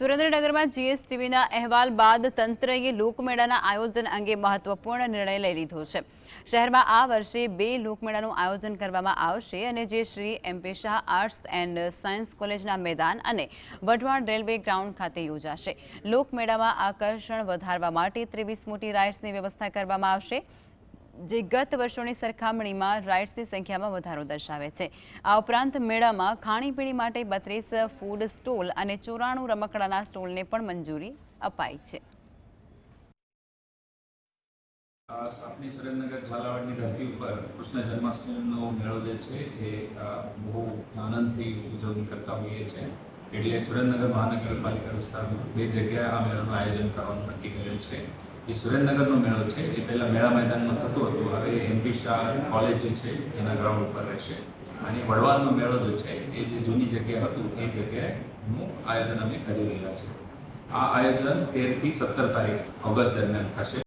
સુરેન્દ્રનગરમાં જીએસટીવીના અહેવાલ બાદ તંત્રએ લોકમેળાના આયોજન અંગે મહત્વપૂર્ણ નિર્ણય લઈ લીધો છે। શહેરમાં આ વર્ષે 2 લોકમેળાનું આયોજન કરવામાં આવશે અને જે Shri MP Shah arts and science કોલેજના મેદાન અને વઢવાણ રેલવે ગ્રાઉન્ડ ખાતે યોજાશે। લોકમેળામાં આકર્ષણ વધારવા માટે 23 મોટી રાઇડ્સની વ્યવસ્થા કરવામાં આવશે, જે ગત વર્ષોની સરખામણીમાં રાઇડ્સની સંખ્યામાં વધારો દર્શાવે છે। આ ઉપરાંત મેળામાં ખાણીપીણી માટે 32 ફૂડ સ્ટોલ અને 94 રમકડાના સ્ટોલને પણ મંજૂરી અપાઈ છે। આપણી સુરેન્દ્રનગર ઝાલાવાડની ધરતી ઉપર કૃષ્ણ જન્માષ્ટમીનો મેળો જે છે એ બહુ આનંદથી ઉજવણી કરતા હોઈએ છીએ। એટલે સુરેન્દ્રનગર મહાનગરપાલિકા વિસ્તારમાં 2 જગ્યાએ આ મેળાનું આયોજન કરવાનું નક્કી કરેલ છે। એ સુરેન્દ્રનગરનો મેળો છે એ પહેલાં મેળા મેદાનમાં થતો હતો, હવે એમપી શાહ કોલેજ જે છે એના ગ્રાઉન્ડ ઉપર રહેશે। અને વઢવાણનો મેળો જે છે એ જે જૂની જગ્યા હતું એ જગ્યાએનું આયોજન અમે કરી રહ્યા છીએ। આ આયોજન 13 થી 17 તારીખ ઓગસ્ટ દરમિયાન થશે।